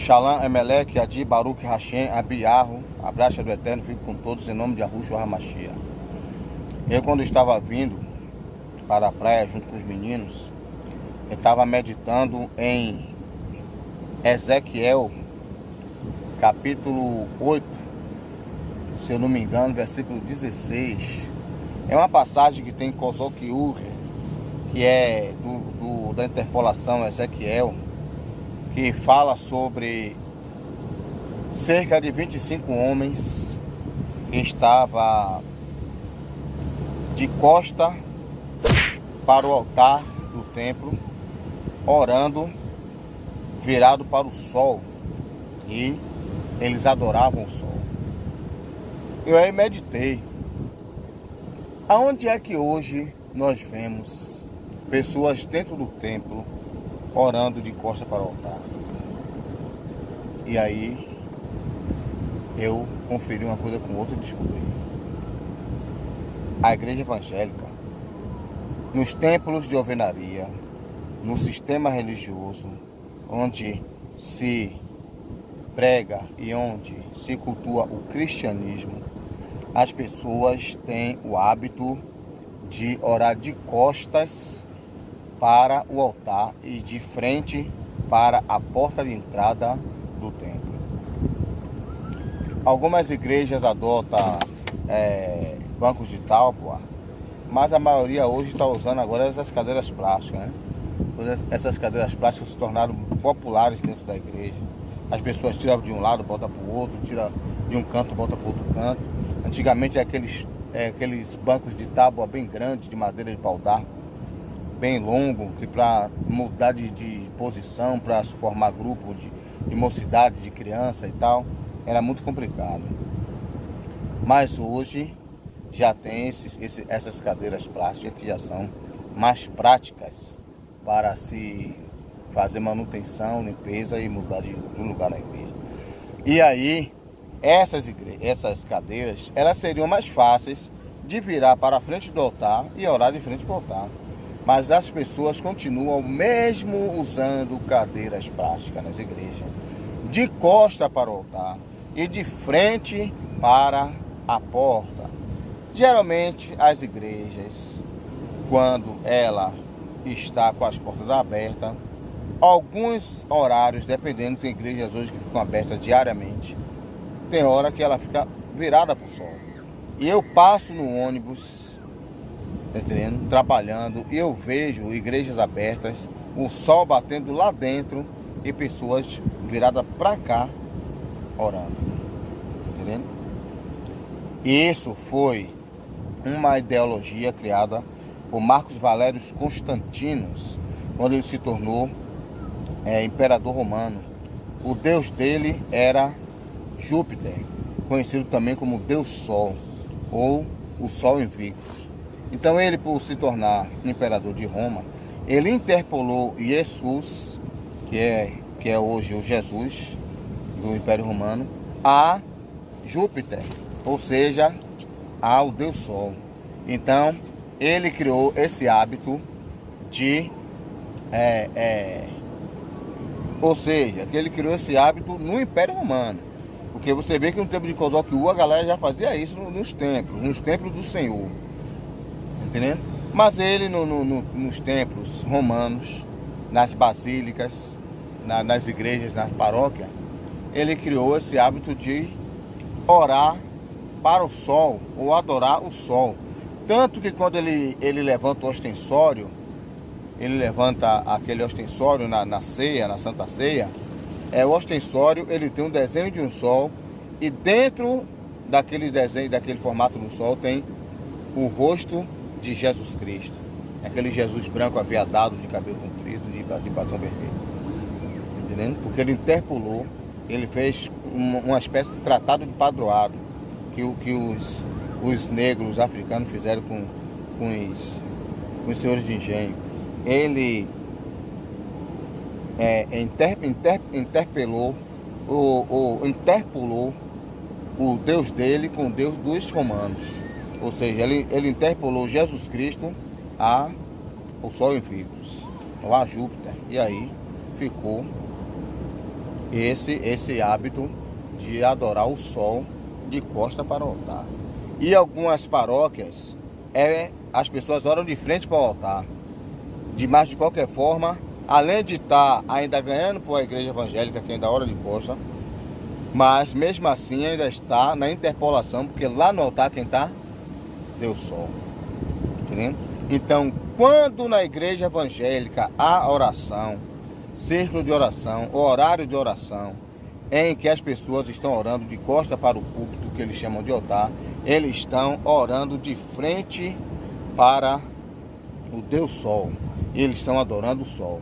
Shalom, Emelec, Adi, Baruch, Hashem, Abiarro, a graça do Eterno fique com todos em nome de Yahushua HaMashiach. Eu, quando estava vindo para a praia junto com os meninos, eu estava meditando em Ezequiel, capítulo 8, se eu não me engano, versículo 16. É uma passagem que tem em Kozok Ur, que é da interpolação Ezequiel, que fala sobre cerca de 25 homens que estavam de costa para o altar do templo, orando, virado para o sol, e eles adoravam o sol. Eu aí meditei, aonde é que hoje nós vemos pessoas dentro do templo orando de costa para o altar? E aí eu conferi uma coisa com outra e descobri. A igreja evangélica, nos templos de alvenaria, no sistema religioso, onde se prega e onde se cultua o cristianismo, as pessoas têm o hábito de orar de costas para o altar e de frente para a porta de entrada do templo. Algumas igrejas adotam bancos de tábua, mas a maioria hoje está usando agora essas cadeiras plásticas, né? Essas cadeiras plásticas se tornaram populares dentro da igreja. As pessoas tiram de um lado, botam para o outro, tiram de um canto, botam para o outro canto. Antigamente aqueles bancos de tábua bem grandes, de madeira de pau-d'arco, bem longo, que para mudar de posição, para se formar grupo de mocidade, de criança e tal, era muito complicado. Mas hoje já tem essas cadeiras plásticas que já são mais práticas para se fazer manutenção, limpeza e mudar de um lugar na igreja. E aí, essas cadeiras, elas seriam mais fáceis de virar para a frente do altar e orar de frente para o altar. Mas as pessoas continuam mesmo usando cadeiras plásticas nas igrejas, de costa para o altar e de frente para a porta. Geralmente as igrejas, quando ela está com as portas abertas, alguns horários, dependendo, tem igrejas hoje que ficam abertas diariamente, tem hora que ela fica virada para o sol. E eu passo no ônibus, tá entendendo? Trabalhando, e eu vejo igrejas abertas, o sol batendo lá dentro e pessoas viradas para cá orando, tá entendendo? Isso foi uma ideologia criada por Marcos Valérios Constantinos, quando ele se tornou imperador romano. O deus dele era Júpiter, conhecido também como Deus Sol, ou o Sol Invictus. Então ele, por se tornar imperador de Roma, ele interpolou Jesus, que é hoje o Jesus do Império Romano, a Júpiter, ou seja, ao Deus Sol. Então ele criou esse hábito de ou seja, que ele criou esse hábito no Império Romano. Porque você vê que no tempo de Kozok Ur a galera já fazia isso nos templos do Senhor. Entendendo? Mas ele nos templos romanos, nas basílicas, nas igrejas, nas paróquias, ele criou esse hábito de orar para o sol ou adorar o sol. Tanto que quando ele levanta o ostensório, ele levanta aquele ostensório na ceia, na Santa Ceia, o ostensório, ele tem um desenho de um sol, e dentro daquele desenho, daquele formato do sol, tem o rosto de Jesus Cristo. Aquele Jesus branco aviadado, de cabelo comprido, de batom vermelho. Entendendo? Porque ele interpolou, ele fez uma espécie de tratado de padroado que os negros africanos fizeram com os senhores de engenho. Ele interpolou o Deus dele com o Deus dos romanos. Ou seja, ele interpolou Jesus Cristo ao Sol Invictus, ou a Júpiter. E aí ficou esse hábito de adorar o sol de costa para o altar. E algumas paróquias, as pessoas oram de frente para o altar. Mas de qualquer forma, além de estar ainda ganhando por a igreja evangélica, que ainda ora de costa, mas mesmo assim ainda está na interpolação, porque lá no altar quem está? Deus Sol. Entendeu? Então, quando na igreja evangélica há oração, círculo de oração, horário de oração, em que as pessoas estão orando de costa para o púlpito, que eles chamam de altar, eles estão orando de frente para o Deus Sol. Eles estão adorando o sol.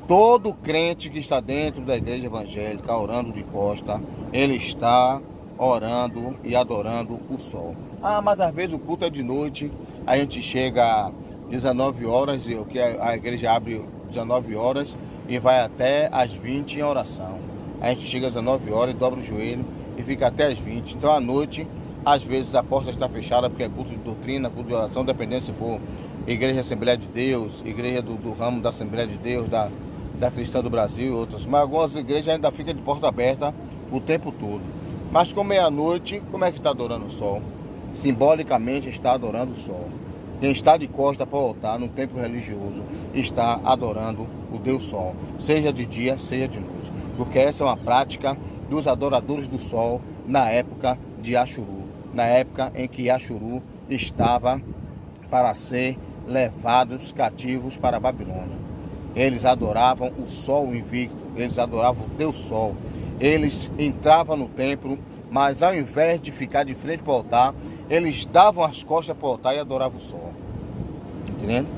Todo crente que está dentro da igreja evangélica orando de costa, ele está orando e adorando o sol. Mas às vezes o culto é de noite, a gente chega às 19 horas, que a igreja abre 19 horas e vai até às 20 em oração. A gente chega às 19 horas e dobra o joelho e fica até às 20. Então à noite, às vezes a porta está fechada porque é culto de doutrina, culto de oração, dependendo se for Igreja Assembleia de Deus, igreja do ramo da Assembleia de Deus, da Cristã do Brasil e outras. Mas algumas igrejas ainda ficam de porta aberta o tempo todo. Mas como é à noite, como é que está adorando o sol? Simbolicamente está adorando o sol. Quem está de costa para o altar no templo religioso está adorando o Deus Sol, seja de dia, seja de noite. Porque essa é uma prática dos adoradores do sol na época de Axuru, na época em que Axuru estava para ser levados cativos para a Babilônia. Eles adoravam o sol invicto, eles adoravam o Deus Sol. Eles entravam no templo, mas ao invés de ficar de frente para o altar, eles davam as costas para o altar e adoravam o sol. Entendendo?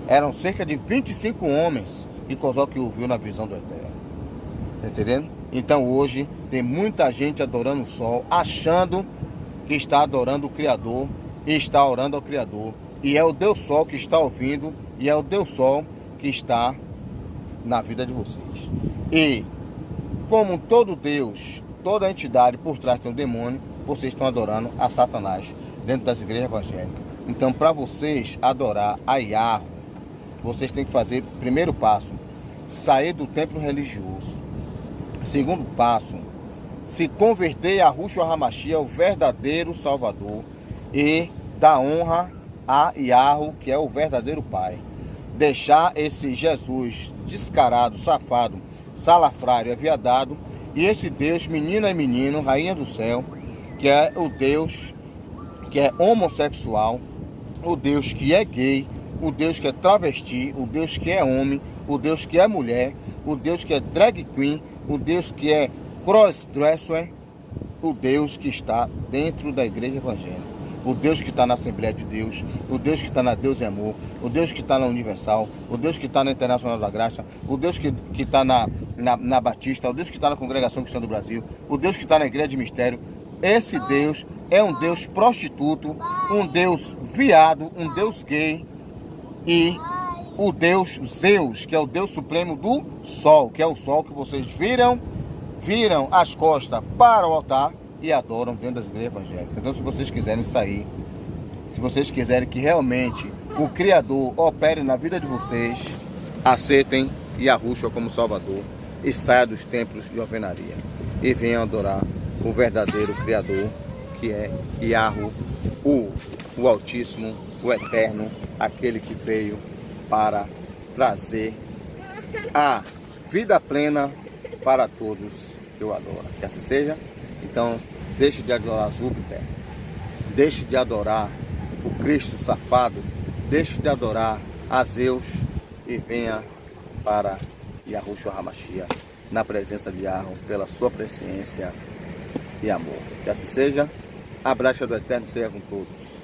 Eram cerca de 25 homens que Kozoki ouviu na visão do Eterno. Entendendo? Então hoje tem muita gente adorando o sol, achando que está adorando o Criador e está orando ao Criador. E é o Deus Sol que está ouvindo, e é o Deus Sol que está na vida de vocês. E como todo Deus, toda entidade por trás tem um demônio, vocês estão adorando a Satanás dentro das igrejas evangélicas. Então, para vocês adorar a Yahweh, vocês têm que fazer, primeiro passo, sair do templo religioso. Segundo passo, se converter a Yahushua HaMashiach, o verdadeiro Salvador, e dar honra a Yahweh, que é o verdadeiro Pai. Deixar esse Jesus descarado, safado, salafrário, aviadado, e esse Deus, menina e menino, rainha do céu, que é o Deus que é homossexual, o Deus que é gay, o Deus que é travesti, o Deus que é homem, o Deus que é mulher, o Deus que é drag queen, o Deus que é crossdresser, o Deus que está dentro da igreja evangélica. O Deus que está na Assembleia de Deus, o Deus que está na Deus e Amor, o Deus que está na Universal, o Deus que está na Internacional da Graça, o Deus que está na Batista, o Deus que está na Congregação Cristã do Brasil, o Deus que está na Igreja de Mistério. Esse Deus é um Deus prostituto, um Deus viado, um Deus gay, e o Deus Zeus, que é o Deus supremo do Sol, que é o Sol que vocês viram as costas para o altar e adoram dentro das igrejas evangélicas. Então, se vocês quiserem sair, se vocês quiserem que realmente o Criador opere na vida de vocês, aceitem Yahushua como Salvador e saia dos templos de alvenaria e venham adorar o verdadeiro Criador, que é Yahweh, o Altíssimo, o Eterno, aquele que veio para trazer a vida plena para todos que o adoram. Que assim seja. Então, deixe de adorar Júpiter, deixe de adorar o Cristo safado, deixe de adorar a Zeus e venha para Yahushua HaMashiach, na presença de Yahweh, pela sua presciência e amor. Que assim seja. A graça do Eterno seja com todos.